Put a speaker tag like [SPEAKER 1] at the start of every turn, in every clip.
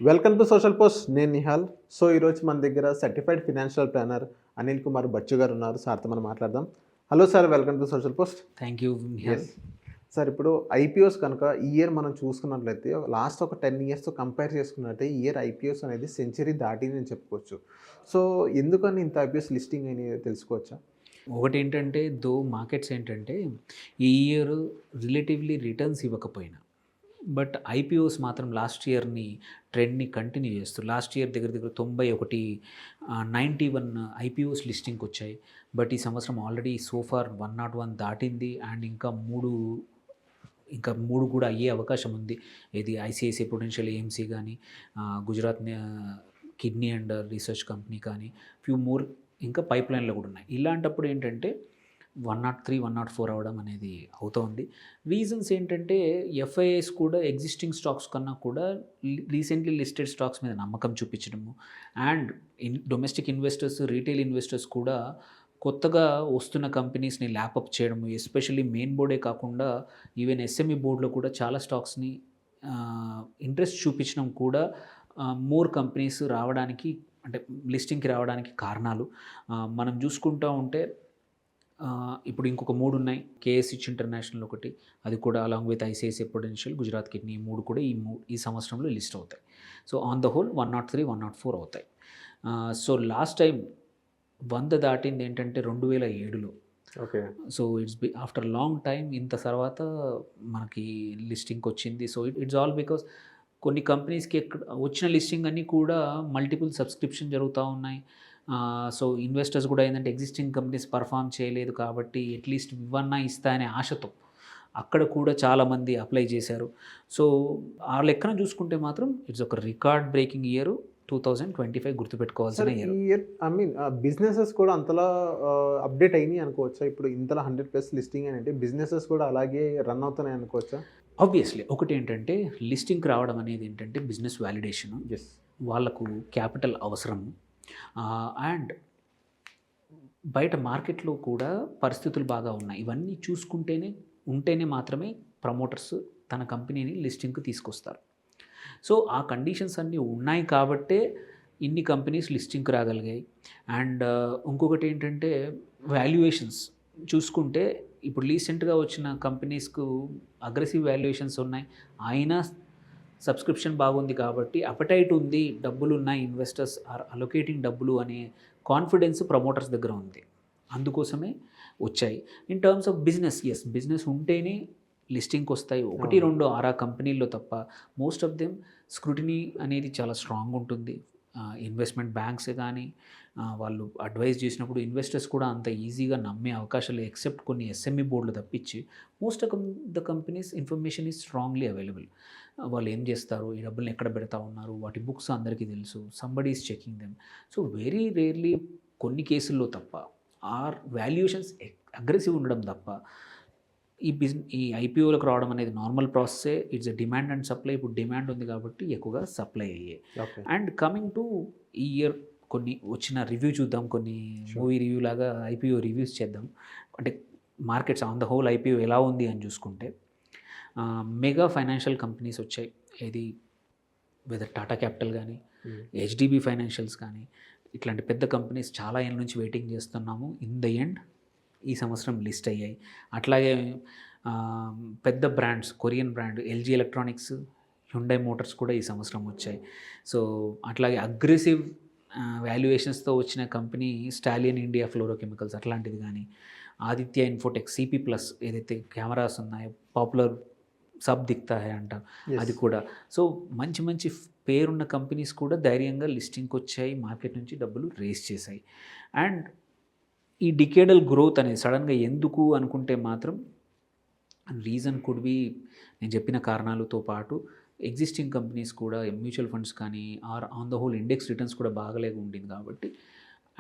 [SPEAKER 1] Welcome to social post. నేను Nihal. So ఈరోజు మన దగ్గర certified financial planner Anil Kumar Bachchu garu ఉన్నారు. సార్తో మనం మాట్లాడదాం. Hello sir, welcome to social post.
[SPEAKER 2] Thank you Nihal.
[SPEAKER 1] Sir, ఇప్పుడు ఐపీఓస్ కనుక ఈ ఇయర్ మనం చూసుకున్నట్లయితే లాస్ట్ ఒక 10 ఇయర్స్తో కంపేర్ చేసుకున్నట్లయితే ఈ ఇయర్ ఐపీఓస్ అనేది సెంచరీ దాటింది అని చెప్పుకోవచ్చు. సో ఎందుకని ఇంత ఐపీఓస్ లిస్టింగ్ అని తెలుసుకోవచ్చా?
[SPEAKER 2] ఒకటి ఏంటంటే మార్కెట్స్ ఏంటంటే ఈ ఇయర్ రిలేటివ్లీ రిటర్న్స్ ఇవ్వకపోయినా బట్ ఐపీఓస్ మాత్రం లాస్ట్ ఇయర్ని ట్రెండ్ని కంటిన్యూ చేస్తూ లాస్ట్ ఇయర్ దగ్గర 91 ఐపీఓస్ లిస్టింగ్కి వచ్చాయి. బట్ ఈ సంవత్సరం ఆల్రెడీ సోఫార్ 101 దాటింది అండ్ ఇంకా మూడు కూడా అయ్యే అవకాశం ఉంది. ఇది ఐసిఐసిఐ పొటెన్షియల్ ఏఎంసీ కానీ Gujarat kidney and research company కానీ ఫ్యూ మోర్ ఇంకా పైప్ లైన్లో కూడా ఉన్నాయి. ఇలాంటప్పుడు ఏంటంటే 103, 104 అవ్వడం అనేది అవుతోంది. రీజన్స్ ఏంటంటే ఎఫ్ఐఐస్ కూడా ఎగ్జిస్టింగ్ స్టాక్స్ కన్నా కూడా రీసెంట్లీ లిస్టెడ్ స్టాక్స్ మీద నమ్మకం చూపించడము and domestic investors, retail investors కూడా కొత్తగా వస్తున్న కంపెనీస్ని ల్యాపప్ చేయడము, ఎస్పెషల్లీ మెయిన్ బోర్డే కాకుండా ఈవెన్ ఎస్ఎంఈ బోర్డులో కూడా చాలా స్టాక్స్ని ఇంట్రెస్ట్ చూపించడం కూడా మోర్ కంపెనీస్ రావడానికి అంటే లిస్టింగ్కి రావడానికి కారణాలు. మనం చూసుకుంటూ ఉంటే ఇప్పుడు ఇంకొక 3 ఉన్నాయి. కేఎస్హెచ్ ఇంటర్నేషనల్ ఒకటి, అది కూడా along with ICICI potential, Gujarat kidney, 3 కూడా ఈ సంవత్సరంలో లిస్ట్ అవుతాయి. సో ఆన్ ద హోల్ 103, 104 అవుతాయి. సో లాస్ట్ టైం 100 దాటింది ఏంటంటే 2007లో.
[SPEAKER 1] Okay.
[SPEAKER 2] So after long time ఇంత తర్వాత మనకి లిస్టింగ్కి వచ్చింది. సో ఇట్స్ ఆల్ బికాస్ కొన్ని కంపెనీస్కి వచ్చిన లిస్టింగ్ అన్నీ కూడా మల్టిపుల్ సబ్స్క్రిప్షన్ జరుగుతూ ఉన్నాయి. సో ఇన్వెస్టర్స్ కూడా ఏంటంటే ఎగ్జిస్టింగ్ కంపెనీస్ పర్ఫామ్ చేయలేదు కాబట్టి అట్లీస్ట్ ఇవన్నా ఇస్తా అనే ఆశతో అక్కడ కూడా చాలామంది అప్లై చేశారు. సో ఆ లెక్కన చూసుకుంటే మాత్రం ఇట్స్ ఒక రికార్డ్ బ్రేకింగ్ ఇయర్ 2025 గుర్తుపెట్టుకోవాల్సిన ఇయర్.
[SPEAKER 1] ఈ ఇయర్ బిజినెసెస్ కూడా అంతలా అప్డేట్ అయినాయి అనుకోవచ్చా? ఇప్పుడు ఇంతలా 100+ లిస్టింగ్ అని అంటే బిజినెసెస్ కూడా అలాగే రన్ అవుతున్నాయి అనుకోవచ్చా?
[SPEAKER 2] ఆబ్వియస్లీ ఒకటి ఏంటంటే లిస్టింగ్కి రావడం అనేది ఏంటంటే బిజినెస్ వ్యాలిడేషను, వాళ్ళకు క్యాపిటల్ అవసరము అండ్ బయట మార్కెట్లో కూడా పరిస్థితులు బాగా ఉన్నాయి. ఇవన్నీ ఉంటేనే మాత్రమే ప్రమోటర్స్ తన కంపెనీని లిస్టింగ్కి తీసుకొస్తారు. సో ఆ కండిషన్స్ అన్నీ ఉన్నాయి కాబట్టే ఇన్ని కంపెనీస్ లిస్టింగ్కి రాగలిగాయి. అండ్ ఇంకొకటి ఏంటంటే వాల్యుయేషన్స్ చూసుకుంటే ఇప్పుడు రీసెంట్గా వచ్చిన కంపెనీస్కు అగ్రెసివ్ వాల్యుయేషన్స్ ఉన్నాయి. అయినా సబ్స్క్రిప్షన్ బాగుంది కాబట్టి అపటైట్ ఉంది, డబ్బులు ఉన్నాయి, ఇన్వెస్టర్స్ ఆర్ అలొకేటింగ్ డబ్బులు అనే కాన్ఫిడెన్స్ ప్రమోటర్స్ దగ్గర ఉంది. అందుకోసమే వచ్చాయి. ఇన్ టర్మ్స్ ఆఫ్ బిజినెస్ ఉంటేనే లిస్టింగ్కి వస్తాయి. 1-2 ఆరా కంపెనీల్లో తప్ప మోస్ట్ ఆఫ్ దెమ్ స్క్రూటినీ అనేది చాలా స్ట్రాంగ్ ఉంటుంది. ఇన్వెస్ట్మెంట్ బ్యాంక్స్ కానీ వాళ్ళు అడ్వైజ్ చేసినప్పుడు ఇన్వెస్టర్స్ కూడా అంత ఈజీగా నమ్మే అవకాశాలు ఎక్సెప్ట్ కొన్ని ఎస్ఎంఈ బోర్డులు తప్పించి most of the companies information is strongly available. వాళ్ళు ఏం చేస్తారు, ఈ డబ్బుల్ని ఎక్కడ పెడతా ఉన్నారు, వాటి బుక్స్ అందరికీ తెలుసు, somebody is checking them. So very rarely కొన్ని కేసుల్లో తప్ప ఆర్ వాల్యుయేషన్స్ అగ్రెసివ్ ఉండడం తప్ప ఈ ఐపీఓలకు రావడం అనేది నార్మల్ ప్రాసెసే. It's a demand and supply. ఇప్పుడు డిమాండ్ ఉంది కాబట్టి ఎక్కువగా సప్లై అయ్యాయి. అండ్ కమింగ్ టు ఈ ఇయర్ కొన్ని వచ్చిన రివ్యూ చూద్దాం. కొన్ని మూవీ రివ్యూ లాగా ఐపీఓ రివ్యూస్ చేద్దాం. అంటే markets on the whole IPO ఎలా ఉంది అని చూసుకుంటే మెగా ఫైనాన్షియల్ కంపెనీస్ వచ్చాయి. ఇది వెదర్ టాటా క్యాపిటల్ కానీ హెచ్డిబి ఫైనాన్షియల్స్ కానీ ఇట్లాంటి పెద్ద కంపెనీస్ చాలా ఏళ్ళ నుంచి వెయిటింగ్ చేస్తున్నాము. ఇన్ ద ఎండ్ ఈ సంవత్సరం లిస్ట్ అయ్యాయి. అట్లాగే పెద్ద brands, Korean brand LG electronics, Hyundai Motors కూడా ఈ సంవత్సరం వచ్చాయి. సో అట్లాగే అగ్రెసివ్ వాల్యుయేషన్స్తో వచ్చిన కంపెనీ స్టాలియన్ ఇండియా ఫ్లోరోకెమికల్స్ అట్లాంటిది కానీ, ఆదిత్య ఇన్ఫోటెక్, సిపి ప్లస్ ఏదైతే కెమెరాస్ ఉన్నాయో పాపులర్ సబ్ దిక్తా హై అంట, అది కూడా. సో మంచి పేరున్న కంపెనీస్ కూడా ధైర్యంగా లిస్టింగ్కి వచ్చాయి, మార్కెట్ నుంచి డబ్బులు రేస్ చేశాయి. అండ్ ఈ డికేడల్ గ్రోత్ అనేది సడన్గా ఎందుకు అనుకుంటే మాత్రం రీజన్ కుడ్ బి నేను చెప్పిన కారణాలతో పాటు ఎగ్జిస్టింగ్ కంపెనీస్ కూడా మ్యూచువల్ ఫండ్స్ కానీ or on the whole index returns కూడా బాగలేక ఉండింది కాబట్టి.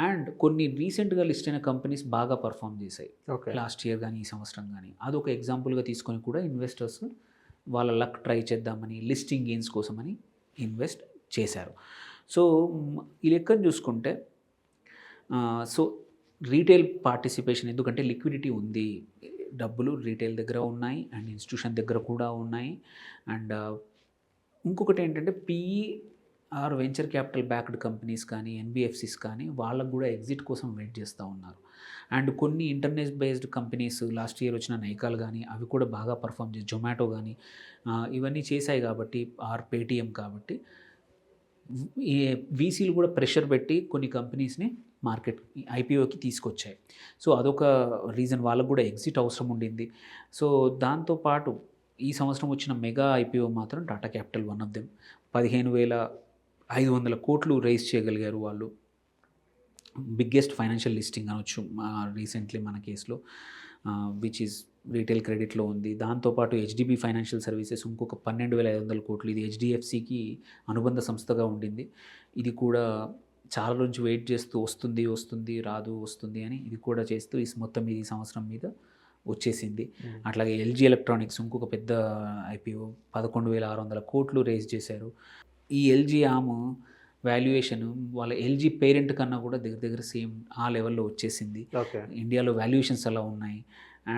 [SPEAKER 2] అండ్ కొన్ని రీసెంట్గా లిస్ట్ అయిన కంపెనీస్ బాగా పర్ఫామ్ చేశాయి లాస్ట్ ఇయర్ కానీ ఈ సంవత్సరం కానీ. అదొక ఎగ్జాంపుల్గా తీసుకొని కూడా ఇన్వెస్టర్స్ వాళ్ళ లక్ ట్రై చేద్దామని లిస్టింగ్ గెయిన్స్ కోసమని ఇన్వెస్ట్ చేశారు. సో ఈ లెక్కను చూసుకుంటే సో రీటైల్ పార్టిసిపేషన్, ఎందుకంటే లిక్విడిటీ ఉంది, డబ్బులు రీటైల్ దగ్గర ఉన్నాయి అండ్ ఇన్స్టిట్యూషన్ దగ్గర కూడా ఉన్నాయి. అండ్ ఇంకొకటి ఏంటంటే PE or venture capital backed companies కానీ ఎన్బిఎఫ్సిస్ కానీ వాళ్ళకు కూడా ఎగ్జిట్ కోసం వెయిట్ చేస్తూ ఉన్నారు. అండ్ కొన్ని internet based companies last year వచ్చిన నైకాల్ కానీ అవి కూడా బాగా పర్ఫామ్ చేసి జొమాటో కానీ ఇవన్నీ చేశాయి కాబట్టి ఆర్ పేటిఎం కాబట్టి ఈ వీసీలు కూడా ప్రెషర్ పెట్టి కొన్ని కంపెనీస్ని మార్కెట్ ఐపీఓకి తీసుకొచ్చాయి. సో అదొక రీజన్, వాళ్ళకు కూడా ఎగ్జిట్ అవసరం ఉండింది. సో దాంతోపాటు ఈ సంవత్సరం వచ్చిన మెగా ఐపీఓ మాత్రం Tata capital one of them. 15,500 కోట్లు రైజ్ చేయగలిగారు వాళ్ళు. బిగ్గెస్ట్ ఫైనాన్షియల్ లిస్టింగ్ అనొచ్చు రీసెంట్లీ మన కేసులో, విచ్ ఈజ్ రీటైల్ క్రెడిట్లో ఉంది. దాంతోపాటు హెచ్డిబి ఫైనాన్షియల్ సర్వీసెస్ ఇంకొక 12,500 కోట్లు. ఇది హెచ్డిఎఫ్సికి అనుబంధ సంస్థగా ఉండింది. ఇది కూడా చాలా రోజు వెయిట్ చేస్తూ వస్తుంది రాదు అని ఇది కూడా చేస్తూ మొత్తం ఈ సంవత్సరం మీద వచ్చేసింది. అట్లాగే ఎల్జీ ఎలక్ట్రానిక్స్ ఇంకొక పెద్ద ఐపీఓ 11,600 కోట్లు రేజ్ చేశారు. ఈ ఎల్జీ వాల్యుయేషన్ వాళ్ళ ఎల్జీ పేరెంట్ కన్నా కూడా దగ్గర సేమ్ ఆ లెవెల్లో వచ్చేసింది. ఇండియాలో వాల్యుయేషన్స్ అలా ఉన్నాయి.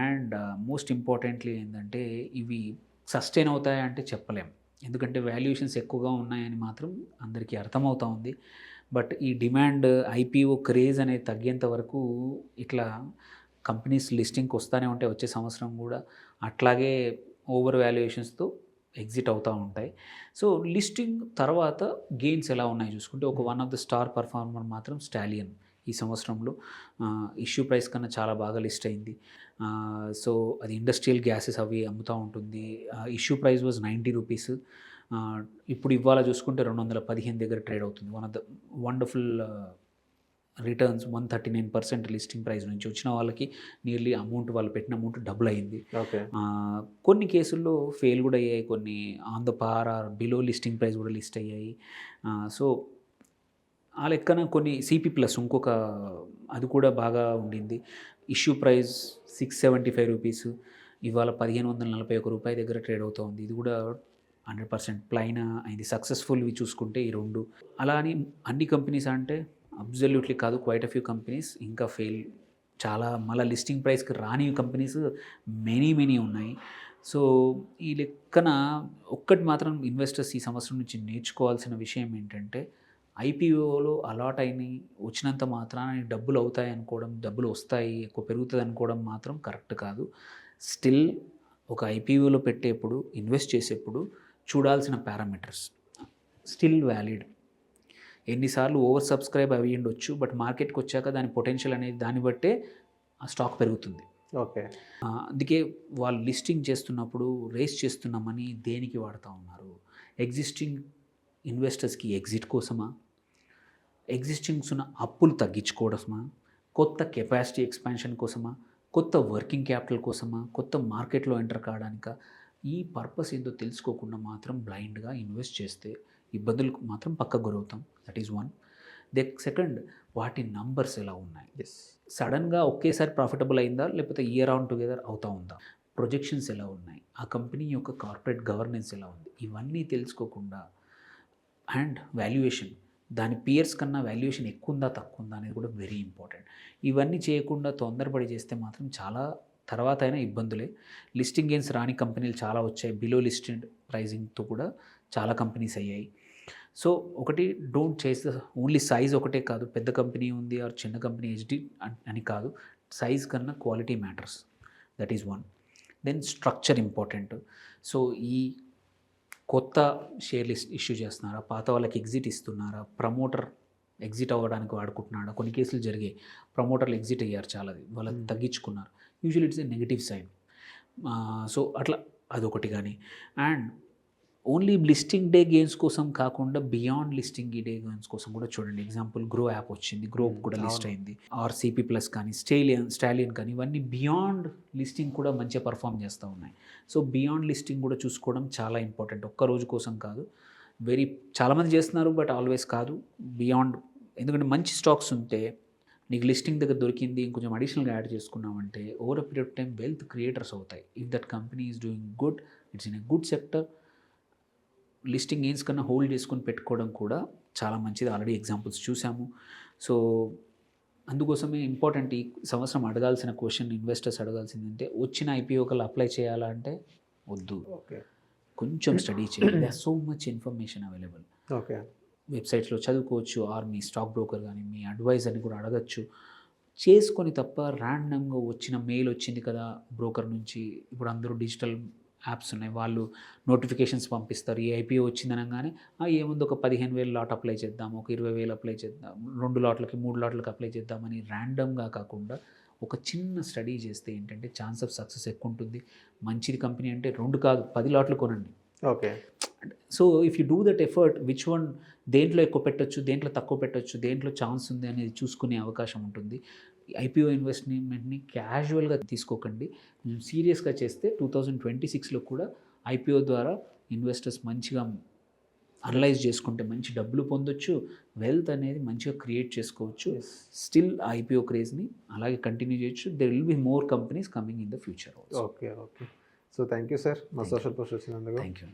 [SPEAKER 2] అండ్ మోస్ట్ ఇంపార్టెంట్లీ ఏంటంటే ఇవి సస్టైన్ అవుతాయంటే చెప్పలేం, ఎందుకంటే వాల్యుయేషన్స్ ఎక్కువగా ఉన్నాయని మాత్రం అందరికీ అర్థమవుతా ఉంది. బట్ ఈ డిమాండ్ ఐపీఓ క్రేజ్ అనేది తగ్గేంత వరకు ఇట్లా కంపెనీస్ లిస్టింగ్కి వస్తూనే ఉంటాయి. వచ్చే సంవత్సరం కూడా అట్లాగే ఓవర్ వాల్యుయేషన్స్తో ఎగ్జిట్ అవుతూ ఉంటాయి. సో లిస్టింగ్ తర్వాత గెయిన్స్ ఎలా ఉన్నాయి చూసుకుంటే ఒక one of the star performer మాత్రం స్టాలియన్ ఈ సంవత్సరంలో ఇష్యూ ప్రైస్ కన్నా చాలా బాగా లిస్ట్ అయింది. సో అది ఇండస్ట్రియల్ గ్యాసెస్ అవి అమ్ముతూ ఉంటుంది. Issue price was 90 rupees. ఇప్పుడు ఇవాళ చూసుకుంటే 215 దగ్గర ట్రేడ్ అవుతుంది. One of the wonderful returns. 139% listing price నుంచి వచ్చిన వాళ్ళకి నియర్లీ అమౌంట్ వాళ్ళు పెట్టిన అమౌంట్ డబుల్ అయింది. కొన్ని కేసుల్లో ఫెయిల్ కూడా అయ్యాయి, కొన్ని ఆన్ ద పార్ ఆర్ బిలో లిస్టింగ్ ప్రైస్ కూడా లిస్ట్ అయ్యాయి. సో ఆ లెక్కన కొన్ని సిపి ప్లస్ ఇంకొక అది కూడా బాగా ఉండింది. ఇష్యూ ప్రైస్ 675 రూపీస్, ఇవాళ 1,541 రూపాయి దగ్గర ట్రేడ్ అవుతూ ఉంది. ఇది కూడా 100% ప్లైన్ అయింది. సక్సెస్ఫుల్వి చూసుకుంటే ఈ రెండు. అలా అని అన్ని కంపెనీస్ అంటే అబ్జల్యూట్లీ కాదు, క్వైట్ అ ఫ్యూ కంపెనీస్ ఇంకా ఫెయిల్, చాలా మళ్ళీ లిస్టింగ్ ప్రైస్కి రాని కంపెనీస్ మెనీ ఉన్నాయి. సో ఈ లెక్కన ఒక్కటి మాత్రం ఇన్వెస్టర్స్ ఈ సంవత్సరం నుంచి నేర్చుకోవాల్సిన విషయం ఏంటంటే ఐపీఓలో అలాట్ అయినాయి వచ్చినంత మాత్రాన డబ్బులు అవుతాయి అనుకోవడం, డబ్బులు వస్తాయి ఎక్కువ పెరుగుతుంది అనుకోవడం మాత్రం కరెక్ట్ కాదు. స్టిల్ ఒక ఐపీఓలో పెట్టేప్పుడు ఇన్వెస్ట్ చేసేప్పుడు చూడాల్సిన పారామీటర్స్ స్టిల్ వ్యాలిడ్. ఎన్నిసార్లు ఓవర్ సబ్స్క్రైబ్ అవి ఉండొచ్చు, బట్ మార్కెట్కి వచ్చాక దాని పొటెన్షియల్ అనేది దాన్ని బట్టే ఆ స్టాక్ పెరుగుతుంది.
[SPEAKER 1] ఓకే,
[SPEAKER 2] అందుకే వాళ్ళు లిస్టింగ్ చేస్తున్నప్పుడు రేస్ చేస్తున్న మనీ దేనికి వాడుతూ ఉన్నారు? ఎగ్జిస్టింగ్ ఇన్వెస్టర్స్కి ఎగ్జిట్ కోసమా, ఎగ్జిస్టింగ్స్ ఉన్న అప్పులు తగ్గించుకోవడమా, కొత్త కెపాసిటీ ఎక్స్పాన్షన్ కోసమా, కొత్త వర్కింగ్ క్యాపిటల్ కోసమా, కొత్త మార్కెట్లో ఎంటర్ కావడానికా? ఈ పర్పస్ ఏందో తెలుసుకోకుండా మాత్రం బ్లైండ్గా ఇన్వెస్ట్ చేస్తే ఇబ్బందులకు మాత్రం పక్కకు గురవుతాం. That is one. సెకండ్, వాటి నంబర్స్ ఎలా ఉన్నాయి? సడన్గా ఒకేసారి ప్రాఫిటబుల్ అయిందా, లేకపోతే ఇయర్ ఆన్ టుగెదర్ అవుతూ ఉందా? ప్రొజెక్షన్స్ ఎలా ఉన్నాయి? ఆ కంపెనీ యొక్క కార్పొరేట్ గవర్నెన్స్ ఎలా ఉంది? ఇవన్నీ తెలుసుకోకుండా అండ్ వాల్యుయేషన్, దాని పియర్స్ కన్నా వాల్యుయేషన్ ఎక్కువ ఉందా తక్కువ ఉందా అనేది కూడా వెరీ ఇంపార్టెంట్. ఇవన్నీ చేయకుండా తొందరపడి చేస్తే మాత్రం చాలా తర్వాత అయినా ఇబ్బందులే. లిస్టింగ్ గెయిన్స్ రాని కంపెనీలు చాలా వచ్చాయి, బిలో లిస్టెడ్ ప్రైజింగ్తో కూడా చాలా కంపెనీస్ అయ్యాయి. సో ఒకటి, డోంట్ చేస్ ద ఓన్లీ సైజ్ ఒకటే కాదు, పెద్ద కంపెనీ ఉంది ఆర్ చిన్న కంపెనీ హెచ్డి అని కాదు, సైజ్ కన్నా quality matters. That is one. Then structure important. So ఈ కొత్త షేర్ లిస్ట్ ఇష్యూ చేస్తున్నారా, పాత వాళ్ళకి ఎగ్జిట్ ఇస్తున్నారా, ప్రమోటర్ ఎగ్జిట్ అవ్వడానికి వాడుకుంటున్నాడా? కొన్ని కేసులు జరిగాయి, ప్రమోటర్లు ఎగ్జిట్ అయ్యారు చాలాది, వాళ్ళని తగ్గించుకున్నారు. Usually it's a negative sign. So అట్లా అదొకటి. కానీ and only listing day gains కోసం కాకుండా బియాండ్ లిస్టింగ్ డే గెయిన్స్ కోసం కూడా చూడండి. ఎగ్జాంపుల్ గ్రో యాప్ వచ్చింది, గ్రో కూడా లిస్ట్ అయింది. ఆర్ సిపి ప్లస్ కానీ స్టాలియన్ కానీ ఇవన్నీ బియాండ్ లిస్టింగ్ కూడా మంచిగా పర్ఫామ్ చేస్తూ ఉన్నాయి. సో బియాండ్ లిస్టింగ్ కూడా చూసుకోవడం చాలా ఇంపార్టెంట్. ఒక్క రోజు కోసం కాదు, చాలామంది చేస్తున్నారు బట్ ఆల్వేస్ కాదు, బియాండ్. ఎందుకంటే మంచి స్టాక్స్ ఉంటే నీకు లిస్టింగ్ దగ్గర దొరికింది, ఇంకొంచెం అడిషనల్గా యాడ్ చేసుకున్నామంటే over a period of time wealth creators అవుతాయి. If that company is doing good, it's in a good sector, listing gains కన్నా హోల్డ్ చేసుకొని పెట్టుకోవడం కూడా చాలా మంచిది. ఆల్రెడీ ఎగ్జాంపుల్స్ చూసాము. సో అందుకోసమే ఇంపార్టెంట్ ఈ సంవత్సరం అడగాల్సిన క్వశ్చన్ ఇన్వెస్టర్స్ అడగాల్సింది అంటే, వచ్చిన ఐపీఓ కల్లా అప్లై చేయాలా అంటే వద్దు, కొంచెం స్టడీ చేయాలి. They are so much information available.
[SPEAKER 1] Okay,
[SPEAKER 2] వెబ్సైట్స్లో చదువుకోవచ్చు, ఆర్ మీ స్టాక్ బ్రోకర్ కానీ మీ అడ్వైజర్ని కూడా అడగచ్చు. చేసుకొని తప్ప ర్యాండమ్గా వచ్చిన మెయిల్ వచ్చింది కదా బ్రోకర్ నుంచి, ఇప్పుడు అందరూ డిజిటల్ యాప్స్ ఉన్నాయి, వాళ్ళు నోటిఫికేషన్స్ పంపిస్తారు, ఈ ఐపీఓ వచ్చిందనగానే ఏముంది ఒక 15,000 లాట్ అప్లై చేద్దాం, ఒక 20,000 అప్లై చేద్దాం, 2 లాట్లకి 3 లాట్లకి అప్లై చేద్దామని ర్యాండమ్గా కాకుండా ఒక చిన్న స్టడీ చేస్తే ఏంటంటే ఛాన్స్ ఆఫ్ సక్సెస్ ఎక్కువ ఉంటుంది. మంచిది కంపెనీ అంటే 2 కాదు 10 లాట్లు కొనండి.
[SPEAKER 1] Okay.
[SPEAKER 2] So if you do that effort, which one దేంట్లో ఎక్కువ పెట్టొచ్చు, దేంట్లో తక్కువ పెట్టొచ్చు, దేంట్లో ఛాన్స్ ఉంది అనేది చూసుకునే అవకాశం ఉంటుంది. ఐపీఓ ఇన్వెస్ట్మెంట్ని క్యాజువల్గా తీసుకోకండి, సీరియస్గా చేస్తే 2026లో కూడా ఐపీఓ ద్వారా ఇన్వెస్టర్స్ మంచిగా అనలైజ్ చేసుకుంటే మంచి డబ్బులు పొందొచ్చు, వెల్త్ అనేది మంచిగా క్రియేట్ చేసుకోవచ్చు. స్టిల్ ఐపీఓ క్రేజ్ని అలాగే కంటిన్యూ చేయొచ్చు. There will be more companies coming in the future also.
[SPEAKER 1] Okay. So thank you sir మా సోషల్ పోస్ట్ వచ్చినందుకు.
[SPEAKER 2] Thank you.